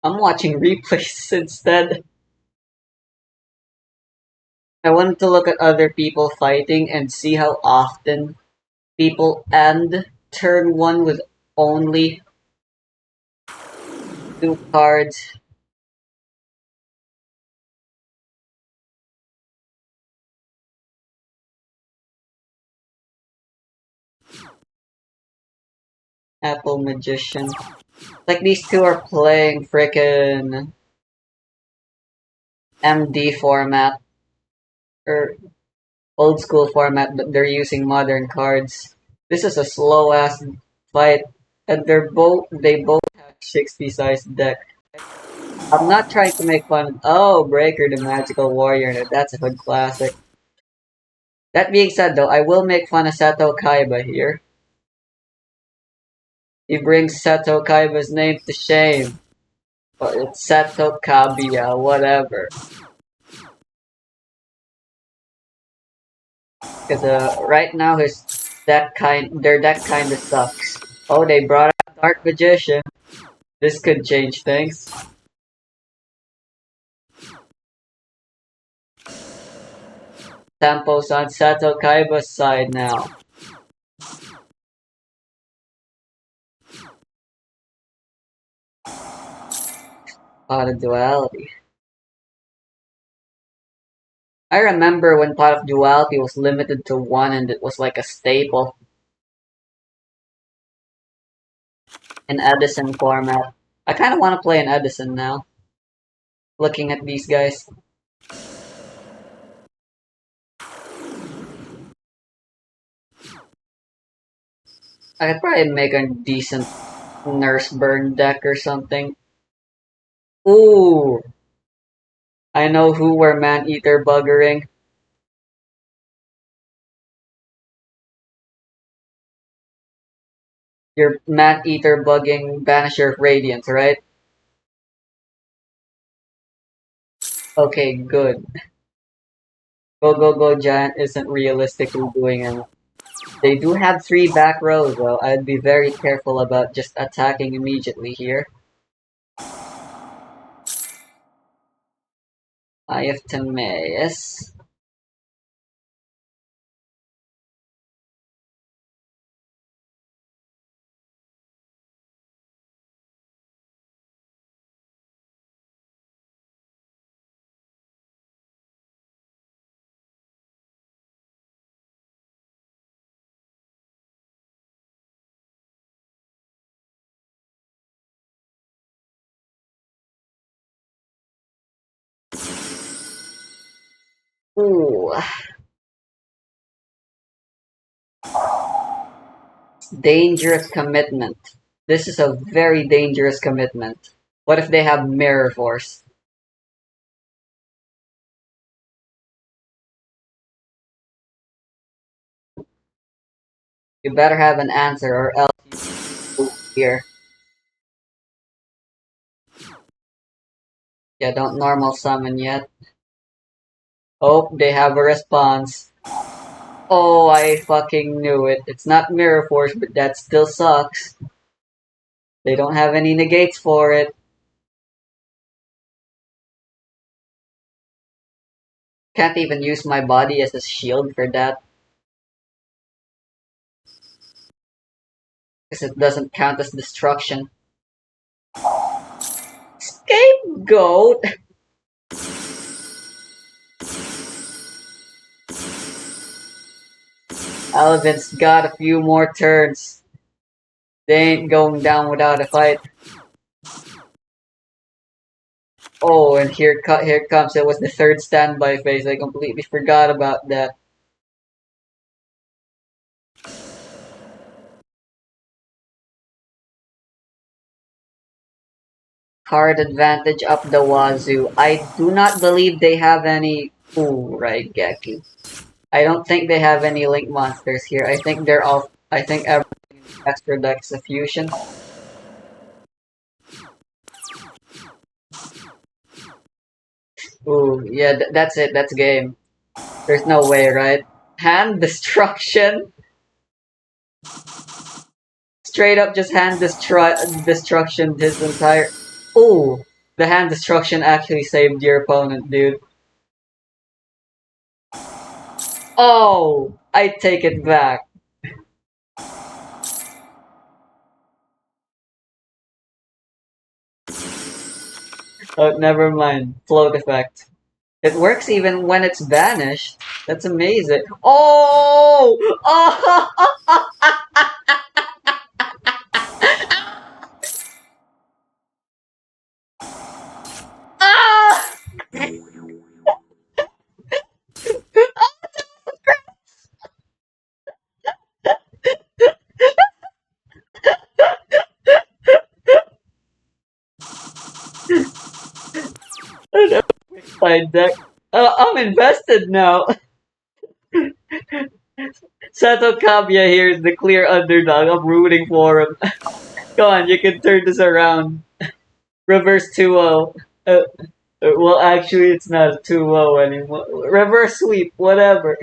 I'm watching replays instead. I wanted to look at other people fighting and see how often people end turn one with only two cards. Apple Magician. Like these two are playing frickin' MD format or old school format, but they're using modern cards. This is a slow ass fight, and they both have 60 size deck. I'm not trying to make fun. Oh, Breaker the Magical Warrior. That's a hood classic. That being said, though, I will make fun of Seto Kaiba here. He brings Seto Kaiba's name to shame. But it's Seto Kabiya, whatever. Because right now their deck kind of sucks. Oh, they brought out Dark Magician. This could change things. Tempo's on Seto Kaiba's side now. Pot of Duality. I remember when Pot of Duality was limited to one and it was like a staple in Edison format. I kind of want to play in Edison now. Looking at these guys. I could probably make a decent Nurse Burn deck or something. Ooh! I know who we're Man-Eater buggering. You're Man-Eater bugging Banisher of Radiance, right? Okay, good. Go Go Go Giant isn't realistically doing it. They do have 3 back rows though. I'd be very careful about just attacking immediately here. Eye of Timaeus. Ooh. Dangerous commitment. This is a very dangerous commitment. What if they have Mirror Force? You better have an answer or else you here. Yeah, don't normal summon yet. Oh, they have a response. Oh, I fucking knew it. It's not Mirror Force, but that still sucks. They don't have any negates for it. Can't even use my body as a shield for that. Because it doesn't count as destruction. Scapegoat! Alvin's got a few more turns. They ain't going down without a fight. Oh, and here comes. It was the third standby phase. I completely forgot about that. Card advantage up the wazoo. I do not believe they have any. Ooh, right, Geki. I don't think they have any link monsters here. I think they're all. I think everything in the extra deck is a fusion. Ooh, yeah, that's it. That's game. There's no way, right? Hand destruction. Straight up, just hand destruction. His entire. Ooh, The hand destruction actually saved your opponent, dude. Oh, I take it back. Oh, never mind. Float effect. It works even when it's banished. That's amazing. Oh! Oh! Ah! Side deck. I'm invested now. Sato Kabuya here is the clear underdog. I'm rooting for him. Go on, you can turn this around. Reverse 2-0. Well, actually, it's not 2-0 anymore. Reverse sweep, whatever.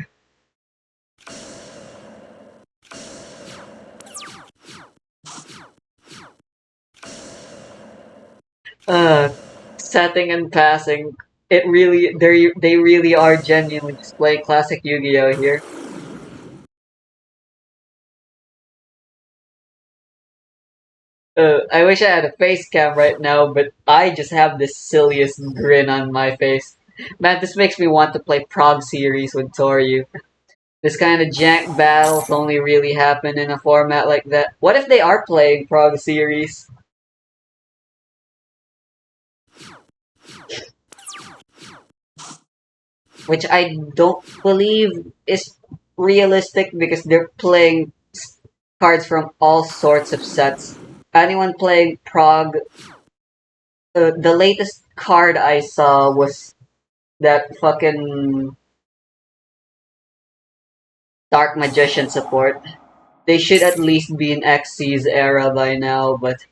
Uh, Setting and passing. They really are genuinely just playing classic Yu-Gi-Oh here. I wish I had a face cam right now, but I just have the silliest grin on my face. Man, this makes me want to play Prog series with Toryu. This kind of jank battles only really happen in a format like that. What if they are playing Prog series? Which I don't believe is realistic because they're playing cards from all sorts of sets. Anyone playing Prog, the latest card I saw was that fucking Dark Magician support. They should at least be in XC's era by now, but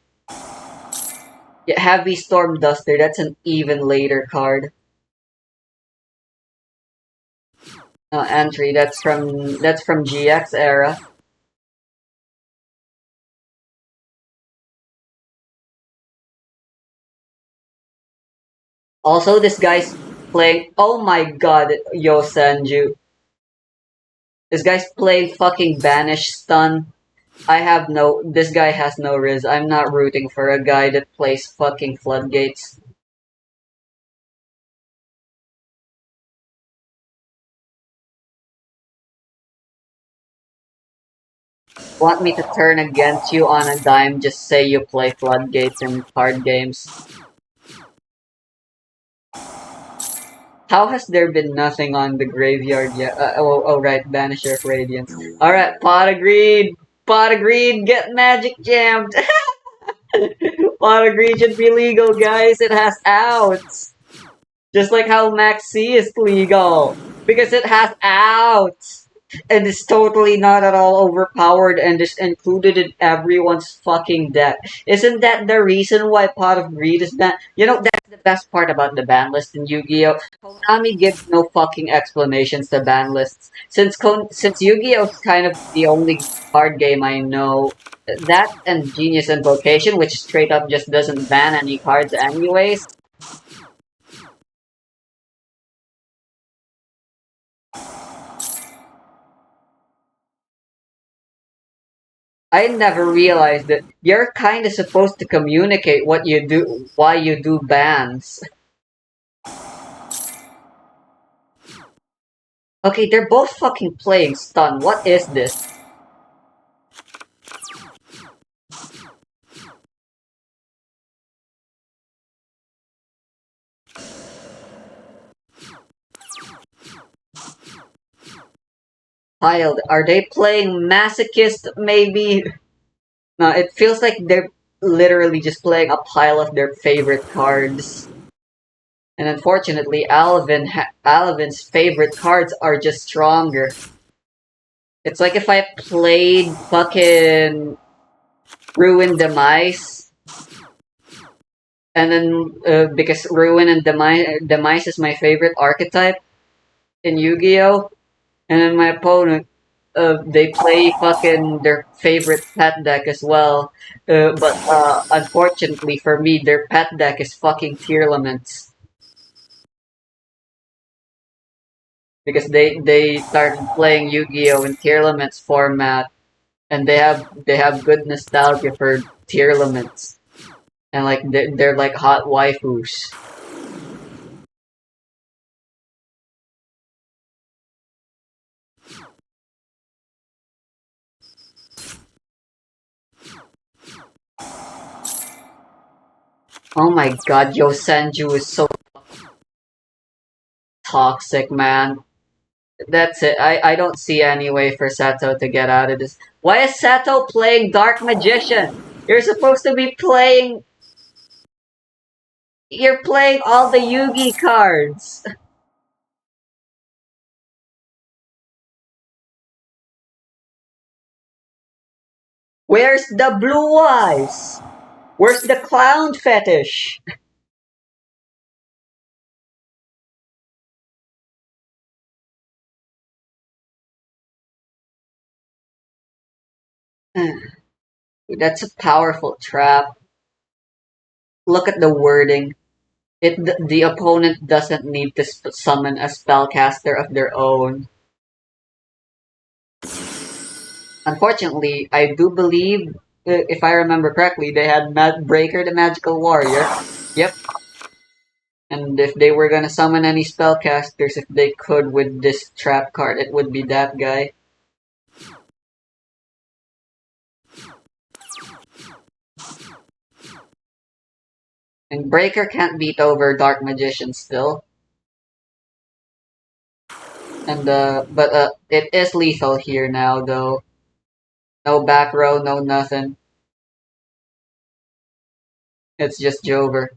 yeah, Heavy Storm Duster, that's an even later card. Entry, that's from GX era. Also, this guy's playing. Oh my god, Yo Sanju. This guy's playing fucking Banish Stun. I have no. This guy has no riz. I'm not rooting for a guy that plays fucking Floodgates. Want me to turn against you on a dime? Just say you play Floodgates in card games. How has there been nothing on the graveyard yet? Right, Banisher of Radiance. Alright, Pot of Greed! Pot of Greed, get magic jammed! Pot of Greed should be legal, guys. It has outs. Just like how Max C is legal. Because it has outs. And it's totally not at all overpowered and is included in everyone's fucking deck. Isn't that the reason why Pot of Greed is banned? You know, that's the best part about the ban list in Yu-Gi-Oh! Konami gives no fucking explanations to ban lists. Since Yu-Gi-Oh! Is kind of the only card game I know, that and Genius Invocation, which straight up just doesn't ban any cards anyways, I never realized that you're kind of supposed to communicate what you do, why you do bans. Okay, they're both fucking playing stun. What is this? Piled. Are they playing masochist? Maybe. No, it feels like they're literally just playing a pile of their favorite cards. And unfortunately, Alvin's favorite cards are just stronger. It's like if I played fucking Ruin Demise, and then because Ruin and Demise is my favorite archetype in Yu-Gi-Oh, and then my opponent they play fucking their favorite pet deck as well. But unfortunately for me, their pet deck is fucking Tier Laments. Because they started playing Yu-Gi-Oh! In Tier Laments format, and they have good nostalgia for Tier Laments. And like they're like hot waifus. Oh my god, Yo Senju is so toxic, man. That's it. I don't see any way for Sato to get out of this. Why is Sato playing Dark Magician? You're supposed to be playing. You're playing all the Yugi cards. Where's the blue eyes? Where's the clown fetish? That's a powerful trap. Look at the wording. The opponent doesn't need to summon a spellcaster of their own. Unfortunately, I do believe, if I remember correctly, they had Breaker the Magical Warrior. Yep. And if they were gonna summon any spellcasters, if they could with this trap card, it would be that guy. And Breaker can't beat over Dark Magician still. And but it is lethal here now though. No back row, no nothing. It's just Jover.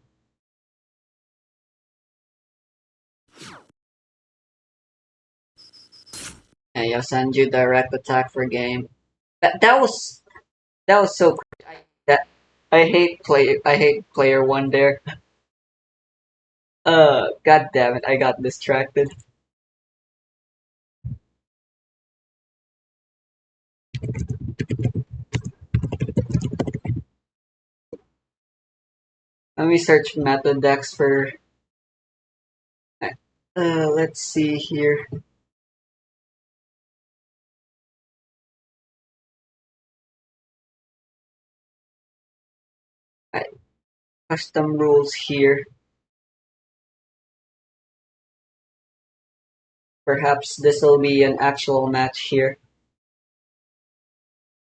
And I'll send you direct attack for game. That was so quick. That I hate player one there. God damn it, I got distracted. Let me search meta decks for. Let's see here. I, custom rules here. Perhaps this will be an actual match here.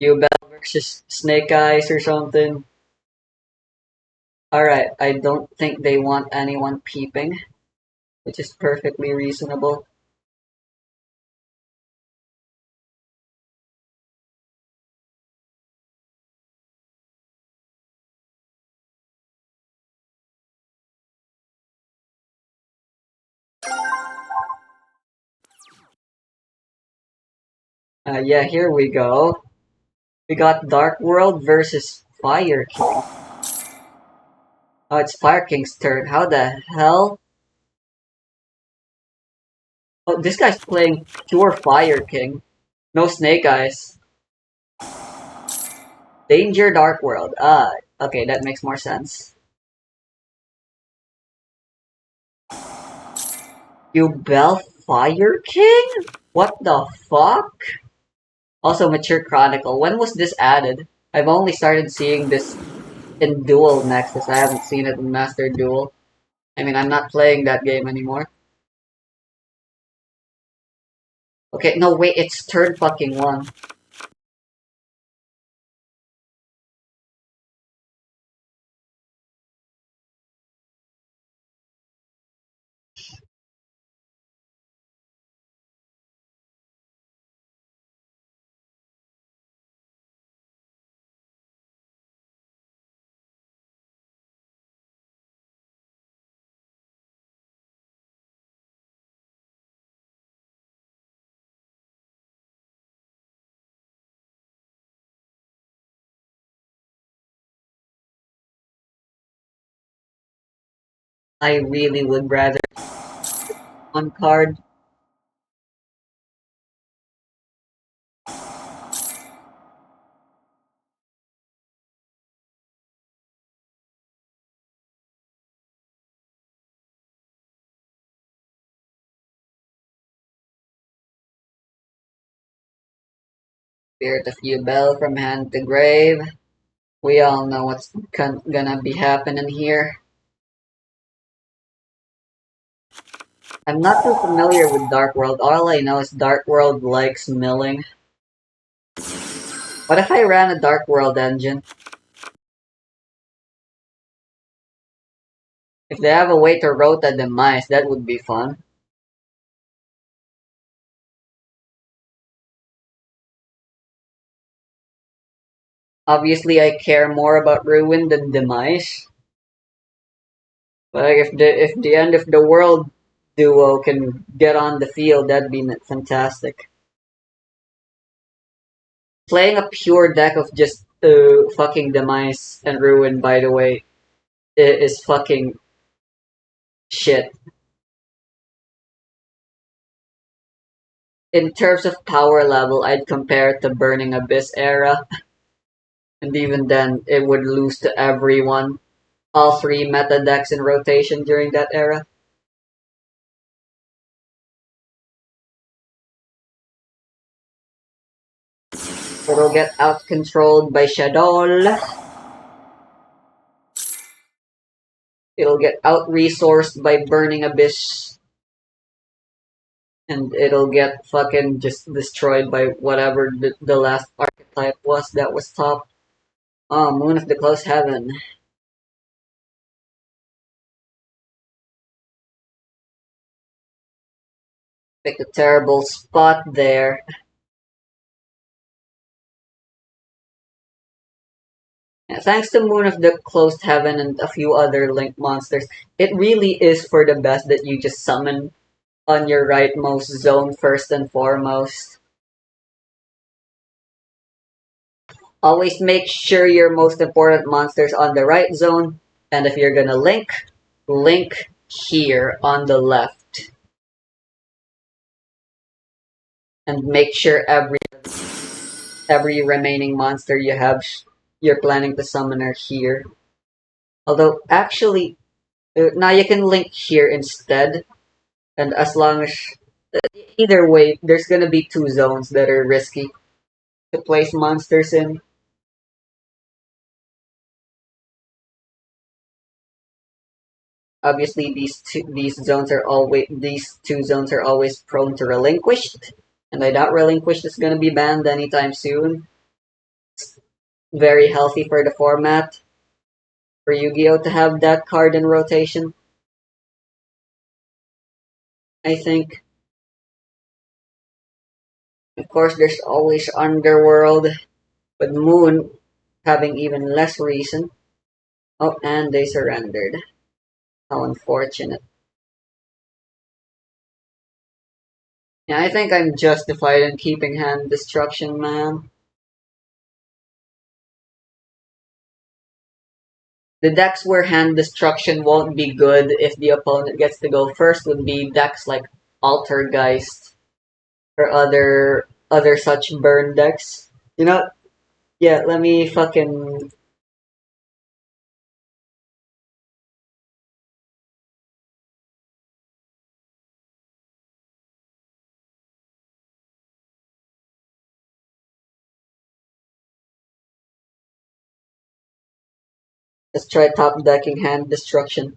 Bell versus Snake Eyes or something. Alright, I don't think they want anyone peeping, which is perfectly reasonable. Yeah, here we go. We got Dark World versus Fire King. Oh, it's Fire King's turn. How the hell? Oh, this guy's playing pure Fire King. No Snake Eyes. Danger Dark World. Ah, okay, that makes more sense. You Bell Fire King? What the fuck? Also, Mature Chronicle. When was this added? I've only started seeing this in Duel Nexus. I haven't seen it in Master Duel. I mean, I'm not playing that game anymore. Okay, no, wait, it's turn fucking one. I really would rather one card. Spirit of you, Bell from hand to grave. We all know what's gonna be happening here. I'm not too familiar with Dark World. All I know is Dark World likes milling. What if I ran a Dark World engine? If they have a way to rota demise, that would be fun. Obviously, I care more about ruin than demise. But like, if the end of the world duo can get on the field, that'd be fantastic. Playing a pure deck of just fucking demise and ruin, by the way, is fucking shit. In terms of power level, I'd compare it to Burning Abyss era, and even then, it would lose to everyone. All three meta decks in rotation during that era. It'll get out controlled by Shadow. It'll get out resourced by Burning Abyss. And it'll get fucking just destroyed by whatever the last archetype was that was top. Oh, Moon of the Close Heaven. Picked a terrible spot there. Yeah, thanks to Moon of the Closed Heaven and a few other Link monsters, it really is for the best that you just summon on your rightmost zone first and foremost. Always make sure your most important monster's on the right zone, and if you're gonna link, link here on the left. And make sure every remaining monster you have you're planning to summon are here. Although actually now you can link here instead, and as long as either way, there's gonna be two zones that are risky to place monsters in. Obviously, these two zones are always prone to relinquished, and I doubt relinquished is gonna be banned anytime soon. Very healthy for the format for Yu-Gi-Oh to have that card in rotation. I think. Of course, there's always Underworld, but Moon having even less reason. Oh, and they surrendered. How unfortunate. Yeah, I think I'm justified in keeping hand destruction, man. The decks where hand destruction won't be good if the opponent gets to go first would be decks like Altergeist or other such burn decks. You know, yeah, let me fucking let's try top decking hand destruction.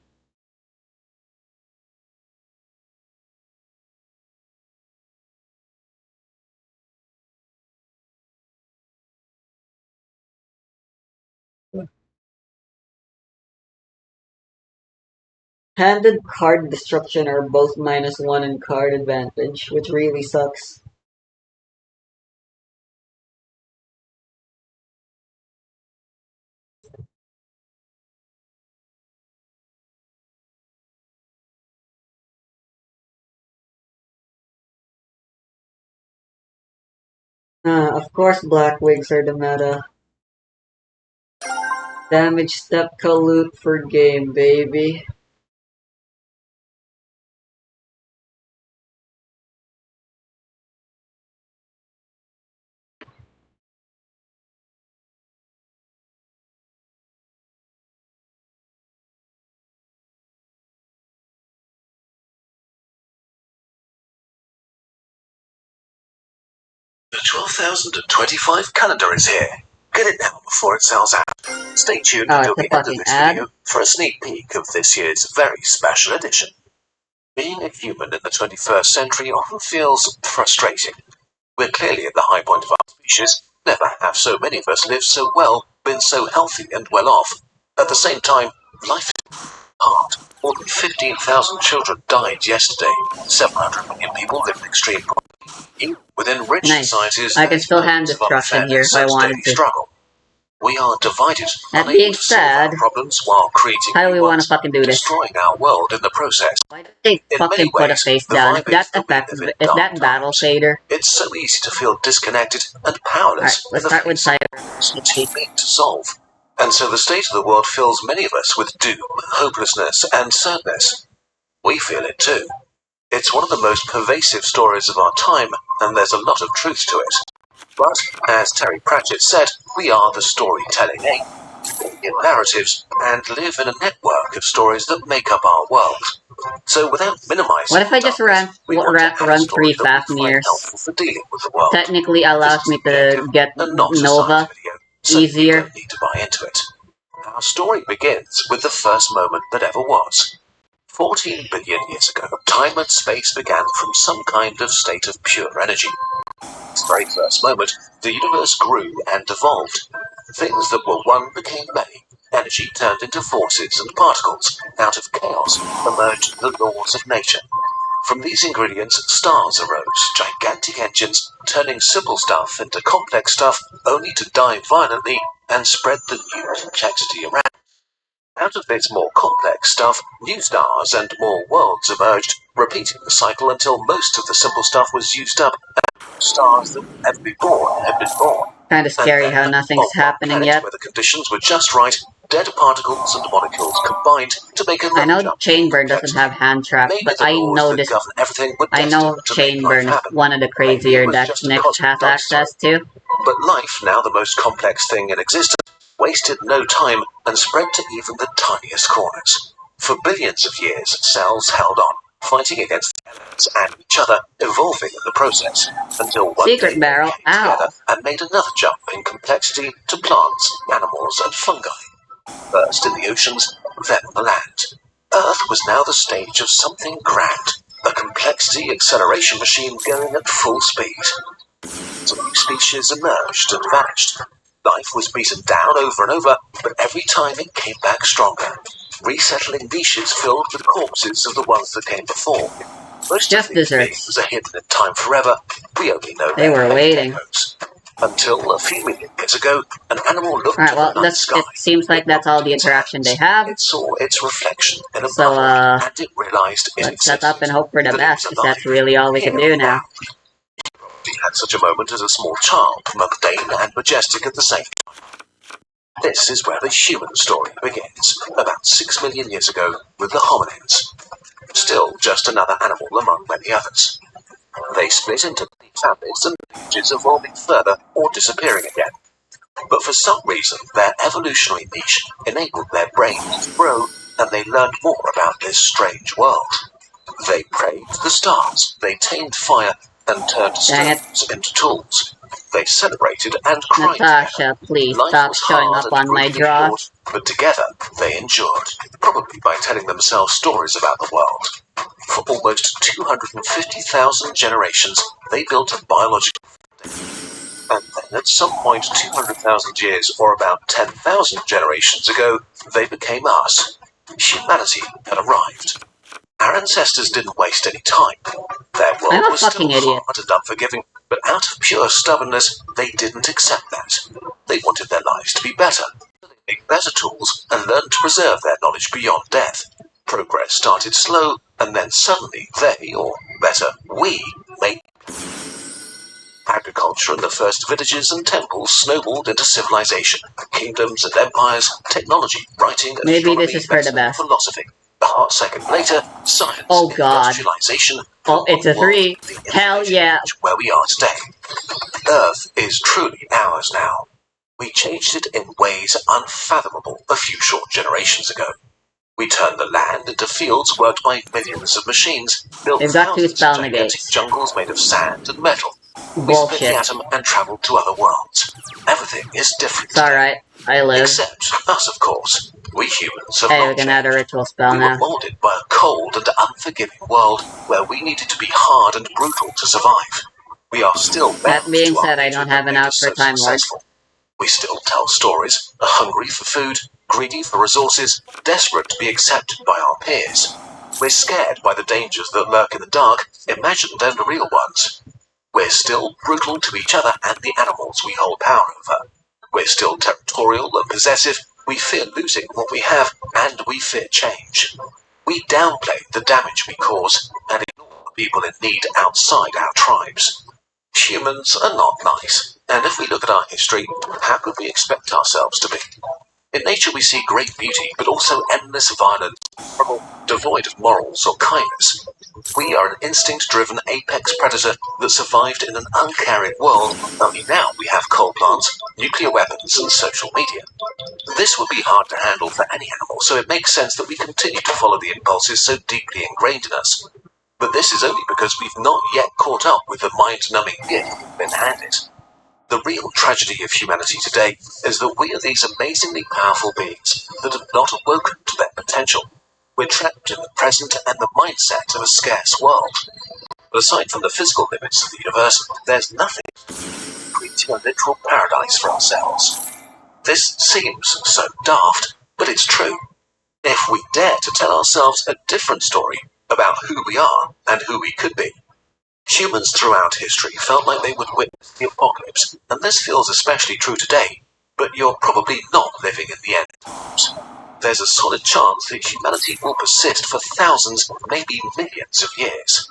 Handed card destruction are both -1 in card advantage, which really sucks. Of course black wigs are the meta. Damage step loot for game, baby. The 12,025 calendar is here. Get it now before it sells out. Stay tuned until the end of this video for a sneak peek of this year's very special edition. Being a human in the 21st century often feels frustrating. We're clearly at the high point of our species. Never have so many of us lived so well, been so healthy and well off. At the same time, life is hard. More than 15,000 children died yesterday. 700 million people live in extreme poverty. Within rich societies, I can still hand destruction here if I wanted to. Struggle. We are divided, that being said, problems while creating how do we want to fucking do this? Destroying our world in the process. Why don't they fucking put a face down? If that effective, if that battle shader. It's so easy to feel disconnected and powerless. Alright, let's start with cyber. Too big to solve. And so the state of the world fills many of us with doom, hopelessness, and sadness. We feel it too. It's one of the most pervasive stories of our time, and there's a lot of truth to it. But, as Terry Pratchett said, we are the storytelling ape. In narratives, and live in a network of stories that make up our world. So without minimizing... What if I just run 3 fast mirrors? Technically allows me to get Nova easier. You don't need to buy into it. Our story begins with the first moment that ever was. 14 billion years ago, time and space began from some kind of state of pure energy. This very first moment, the universe grew and evolved. Things that were one became many. Energy turned into forces and particles. Out of chaos emerged the laws of nature. From these ingredients, stars arose, gigantic engines, turning simple stuff into complex stuff, only to die violently and spread the new complexity around. Out of this more complex stuff, new stars and more worlds emerged, repeating the cycle until most of the simple stuff was used up, and stars that would never be born had been born. Kinda scary how nothing's happening yet. Where the conditions were just right, dead particles and molecules combined to make a... I know Chainburn doesn't have hand traps, but I know this. I know Chainburn is one of the crazier decks Nick has access to. But life, now the most complex thing in existence, wasted no time and spread to even the tiniest corners. For billions of years, cells held on, fighting against the elements and each other, evolving in the process, until one day they came together and made another jump in complexity to plants, animals, and fungi. First in the oceans, then on the land. Earth was now the stage of something grand, a complexity acceleration machine going at full speed. Some new species emerged and vanished. Life was beaten down over and over, but every time it came back stronger, resettling niches filled with corpses of the ones that came before. Most of these beings are hidden in time forever. We only know they were waiting. Until a few million years ago, an animal looked at the night sky. It seems like that's all the interaction they have. It saw its reflection in a bubble, and it realized it let's set up and hope for the best, because that's really all we can do now. He had such a moment as a small child, mundane and majestic at the same time. This is where the human story begins, about 6 million years ago, with the hominins. Still just another animal among many others. They split into many families and lineages, evolving further or disappearing again. But for some reason, their evolutionary niche enabled their brains to grow, and they learned more about this strange world. They praised the stars, they tamed fire, and turned stones into tools. They celebrated and cried Natasha, please stop showing up on my draws. But together, they endured, probably by telling themselves stories about the world. For almost 250,000 generations, they built a biological foundation. And then at some point 200,000 years, or about 10,000 generations ago, they became us. Humanity had arrived. Our ancestors didn't waste any time. Their world was still hard and unforgiving, but out of pure stubbornness, they didn't accept that. They wanted their lives to be better. They made better tools and learned to preserve their knowledge beyond death. Progress started slow, and then suddenly they, or better, we, made agriculture and the first villages and temples snowballed into civilization, kingdoms and empires, technology, writing, astronomy, philosophy. A hot second later, science, industrialization. Oh, it's a 3. Hell yeah. Where we are today. Earth is truly ours now. We changed it in ways unfathomable a few short generations ago. We turned the land into fields worked by millions of machines, built thousands of gigantic jungles made of sand and metal, We split the Bullshit. atom and traveled to other worlds. Everything is different It's today. alright. I live. Except us, of course. We humans have Hey, we not can add a changed. ritual spell We were now. molded by a cold and unforgiving world where we needed to be hard and brutal to survive. We are still That bound being to our said, I nature don't that have an made us so outfit time lord. successful. We still tell stories, are hungry for food, greedy for resources, desperate to be accepted by our peers. We're scared by the dangers that lurk in the dark, imagined and real ones. We're still brutal to each other and the animals we hold power over. We're still territorial and possessive. We fear losing what we have, and we fear change. We downplay the damage we cause and ignore the people in need outside our tribes. Humans are not nice, and if we look at our history, how could we expect ourselves to be? In nature we see great beauty, but also endless violence, devoid of morals or kindness. We are an instinct-driven apex predator that survived in an uncaring world, only now we have coal plants, nuclear weapons and social media. This would be hard to handle for any animal, so it makes sense that we continue to follow the impulses so deeply ingrained in us. But this is only because we've not yet caught up with the mind-numbing gift we've been handed. The real tragedy of humanity today is that we are these amazingly powerful beings that have not awoken to their potential. We're trapped in the present and the mindset of a scarce world. But aside from the physical limits of the universe, there's nothing creating a literal paradise for ourselves. This seems so daft, but it's true. If we dare to tell ourselves a different story about who we are and who we could be. Humans throughout history felt like they would witness the apocalypse, and this feels especially true today, but you're probably not living in the end times. There's a solid chance that humanity will persist for thousands, maybe millions of years.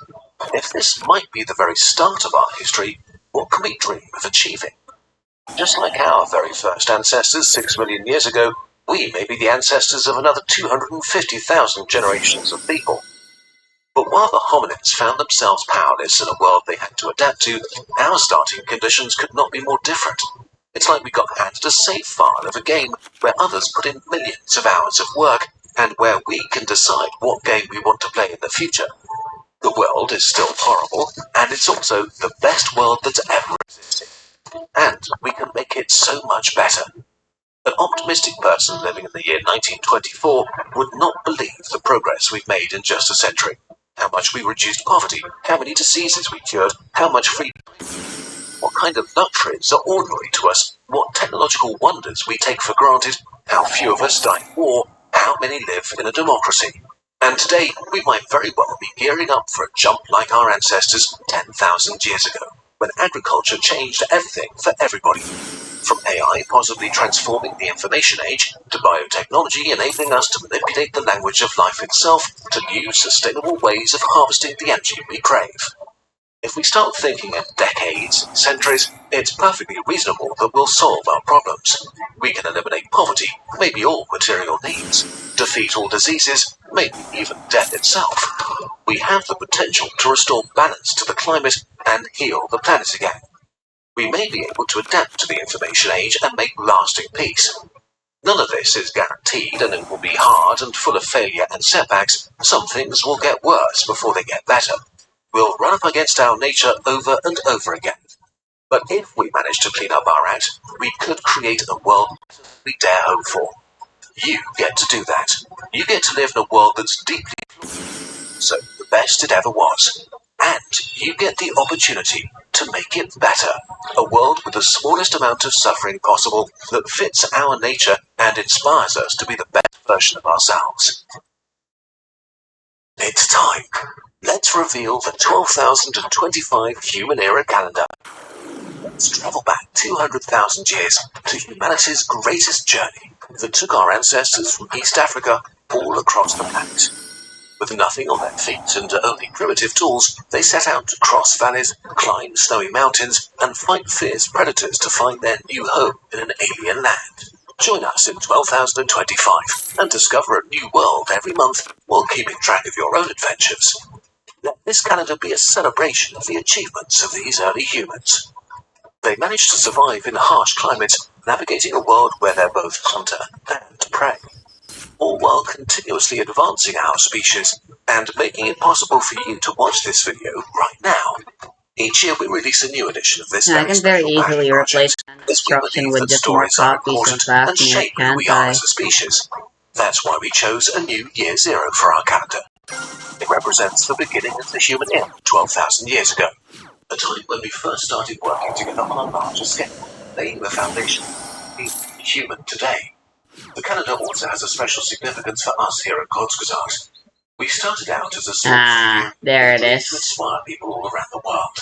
If this might be the very start of our history, what can we dream of achieving? Just like our very first ancestors 6 million years ago, we may be the ancestors of another 250,000 generations of people. But while the hominids found themselves powerless in a world they had to adapt to, our starting conditions could not be more different. It's like we got handed a save file of a game where others put in millions of hours of work and where we can decide what game we want to play in the future. The world is still horrible, and it's also the best world that's ever existed. And we can make it so much better. An optimistic person living in the year 1924 would not believe the progress we've made in just a century. How much we reduced poverty, how many diseases we cured, how much freedom. What kind of luxuries are ordinary to us, what technological wonders we take for granted, how few of us die in war, how many live in a democracy. And today, we might very well be gearing up for a jump like our ancestors 10,000 years ago, when agriculture changed everything for everybody. From AI possibly transforming the information age, to biotechnology enabling us to manipulate the language of life itself, to new sustainable ways of harvesting the energy we crave. If we start thinking in decades, centuries, it's perfectly reasonable that we'll solve our problems. We can eliminate poverty, maybe all material needs, defeat all diseases, maybe even death itself. We have the potential to restore balance to the climate and heal the planet again. We may be able to adapt to the information age and make lasting peace. None of this is guaranteed, and it will be hard and full of failure and setbacks. Some things will get worse before they get better. We'll run up against our nature over and over again. But if we manage to clean up our act, we could create a world we dare hope for. You get to do that. You get to live in a world that's deeply so the best it ever was. And you get the opportunity to make it better. A world with the smallest amount of suffering possible that fits our nature and inspires us to be the best version of ourselves. It's time. Let's reveal the 12,025 human era calendar. Let's travel back 200,000 years to humanity's greatest journey that took our ancestors from East Africa all across the planet. With nothing on their feet and only primitive tools, they set out to cross valleys, climb snowy mountains, and fight fierce predators to find their new home in an alien land. Join us in 12,025 and discover a new world every month while keeping track of your own adventures. Let this calendar be a celebration of the achievements of these early humans. They managed to survive in harsh climates, navigating a world where they're both hunter and prey, all while continuously advancing our species and making it possible for you to watch this video right now. Each year we release a new edition of this Yeah, I very can very special passion easily replace project, fan as we destruction believe with that just more stories are copies of important and Fafnir, shape who can't we are I? as a species. That's why we chose a new year zero for our calendar. It represents the beginning of the human era 12,000 years ago, a time when we first started working together on a larger scale, laying the foundation of being human today. The calendar also has a special significance for us here at Kurzgesagt. We started out as a small studio There with it a dream to is. inspire people all around the world.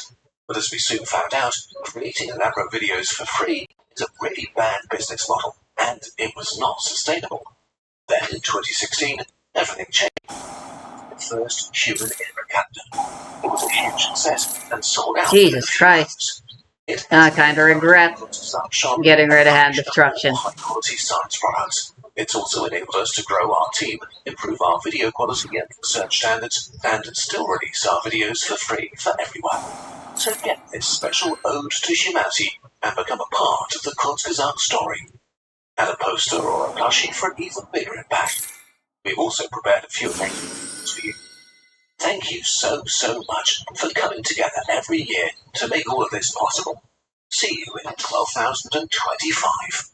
But as we soon found out, creating elaborate videos for free is a really bad business model, and it was not sustainable. Then in 2016, everything changed. The first human era calendar. It was a huge success and sold out within a Jesus few Christ. hours. It I has kinda become the regret Kurzgesagt shop getting and rid of hand foundation of more destruction. high-quality science products. It's also enabled us to grow our team, improve our video quality and research standards, and still release our videos for free for everyone. So get this special ode to humanity and become a part of the Kurzgesagt story. Add a poster or a plushie for an even bigger impact. We've also prepared a few thank yous for you. Thank you so, so much for coming together every year to make all of this possible. See you in 12,025.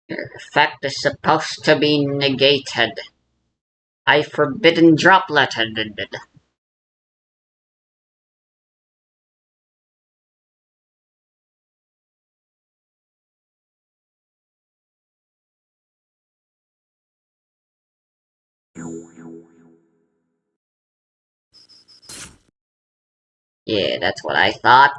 Effect is supposed to be negated. I forbidden droplet. Yeah, that's what I thought.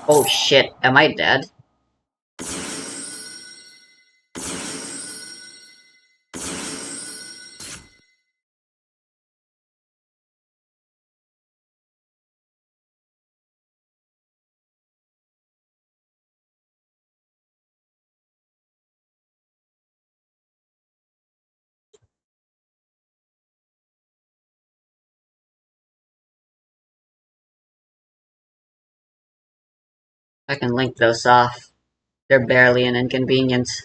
Oh shit, am I dead? I can link those off. They're barely an inconvenience.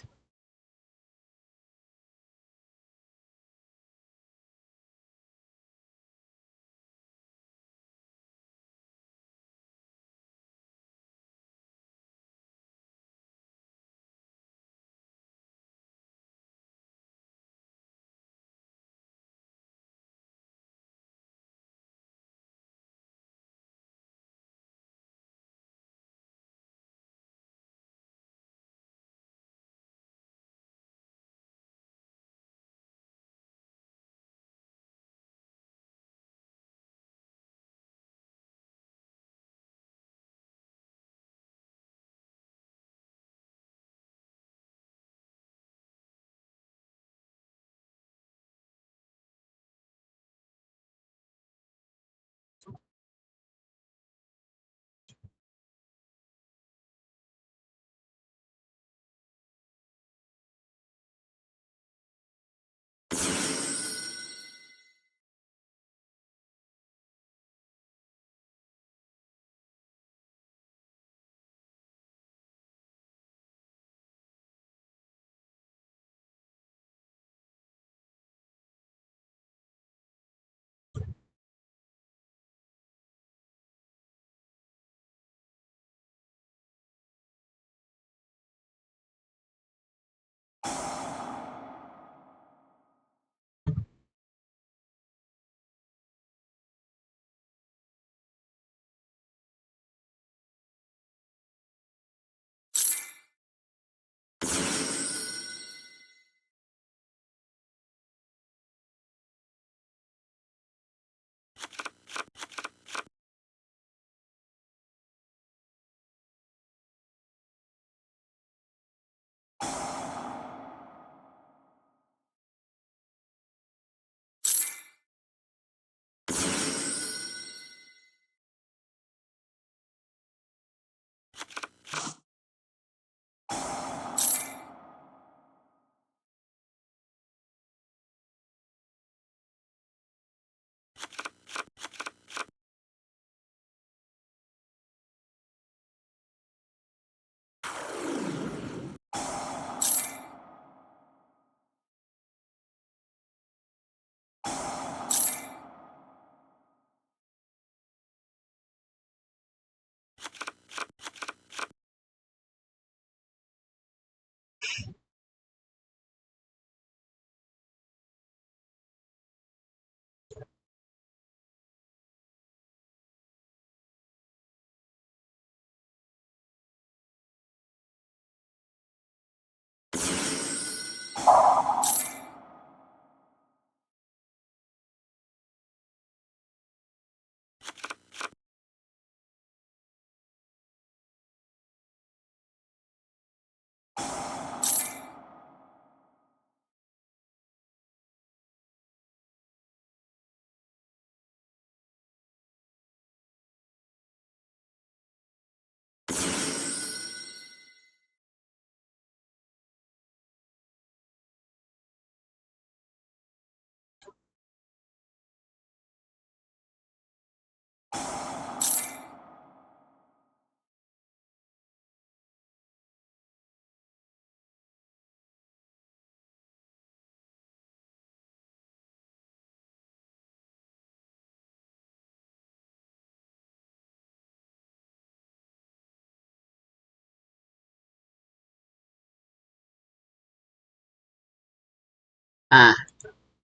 Ah,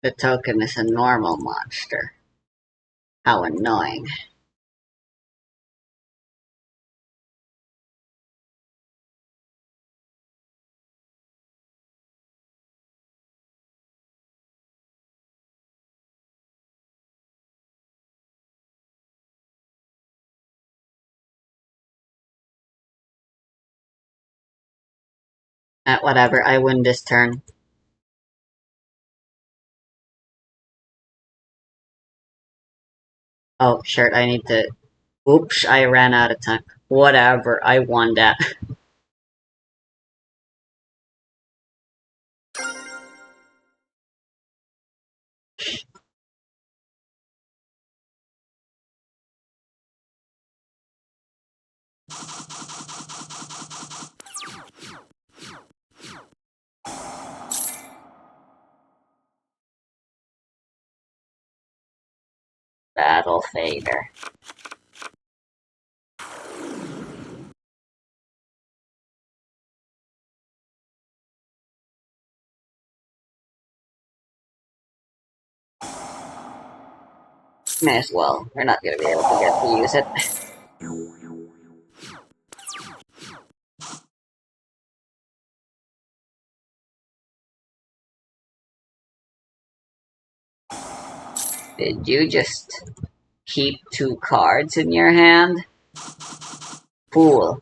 the token is a normal monster. How annoying. Whatever, I win this turn. Oh, shit, I need to... Oops, I ran out of time. Whatever, I won that. Battle Fader. May as well. We're not gonna be able to get to use it. Did you just keep 2 cards in your hand? Fool.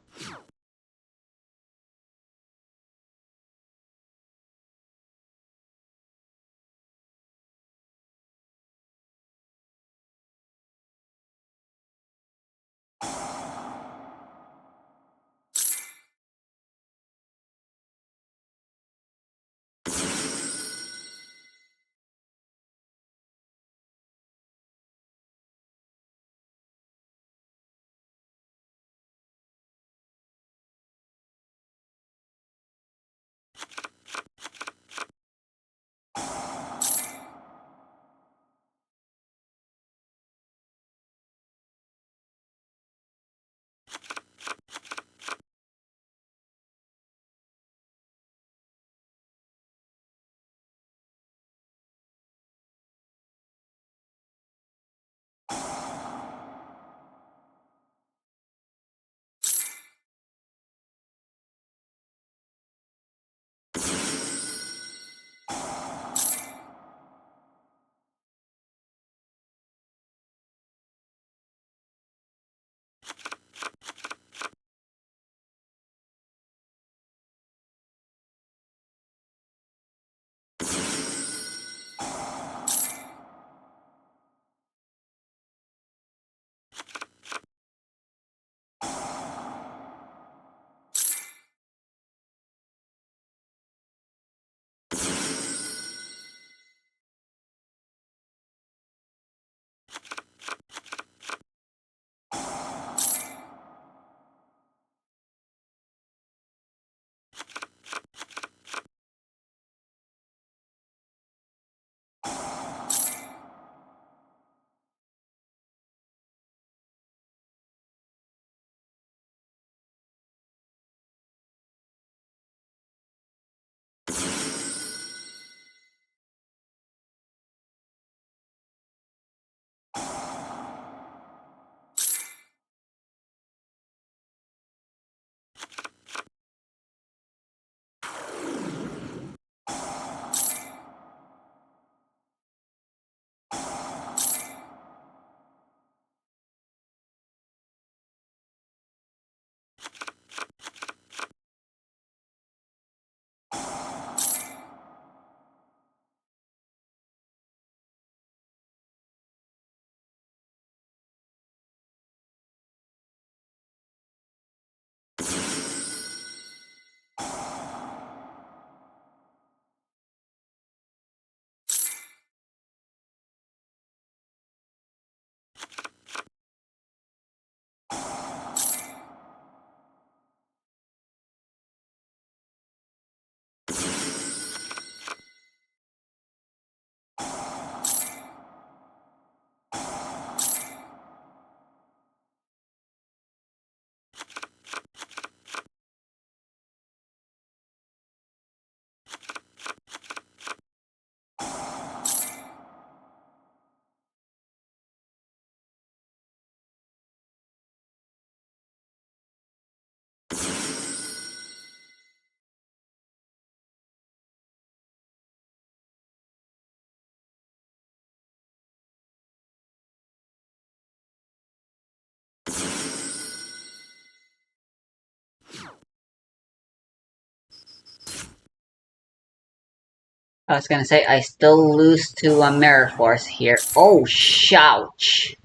I was gonna say, I still lose to a Mirror Force here. Oh, shouch!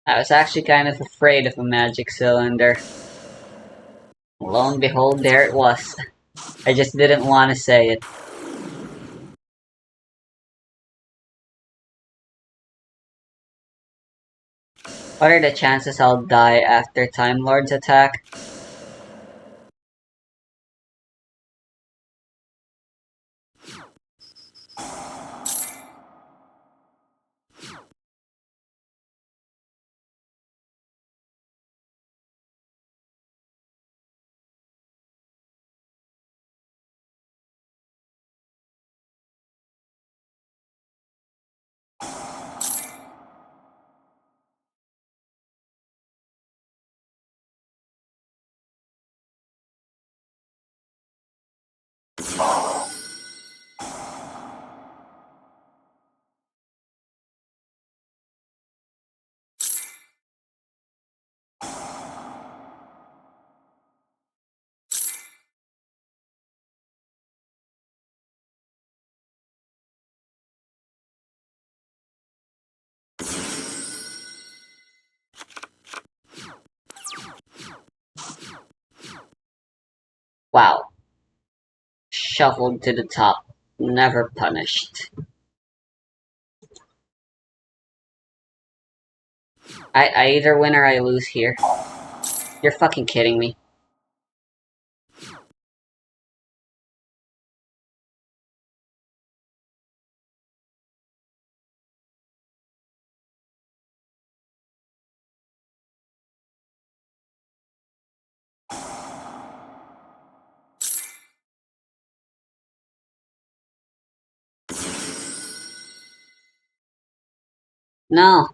I was actually kind of afraid of a magic cylinder. Lo and behold, there it was. I just didn't want to say it. What are the chances I'll die after Time Lord's attack? Wow. Shuffled to the top. Never punished. I either win or I lose here. You're fucking kidding me. No.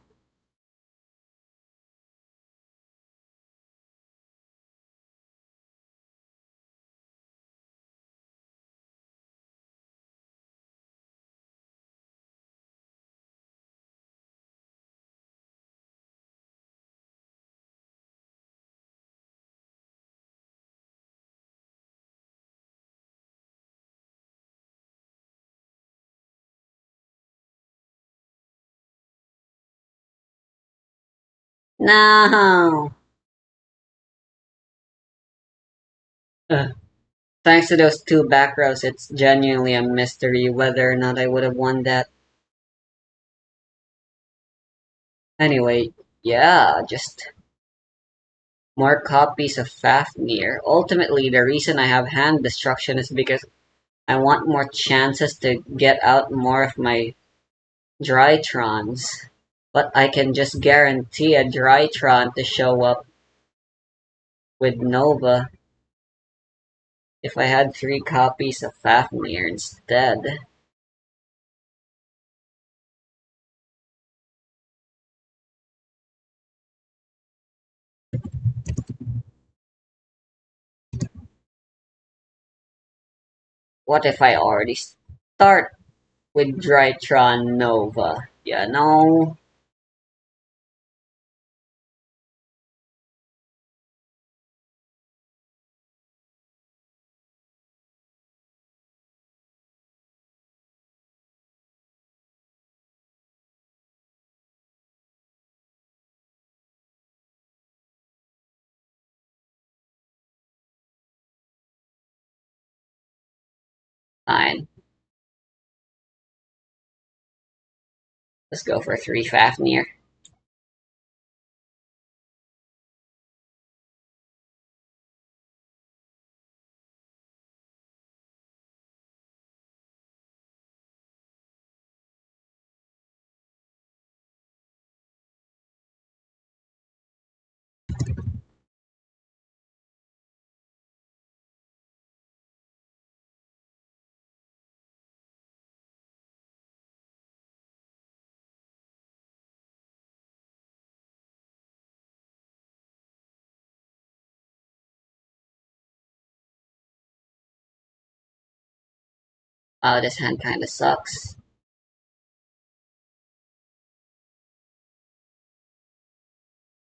No. Ugh. Thanks to those two back rows, it's genuinely a mystery whether or not I would have won that. Anyway, yeah, just more copies of Fafnir. Ultimately, the reason I have hand destruction is because I want more chances to get out more of my Drytrons. But I can just guarantee a Drytron to show up with Nova if I had 3 copies of Fafnir instead. What if I already start with Drytron Nova? You know? Fine. Let's go for 3 Fafnir. Wow, this hand kinda sucks.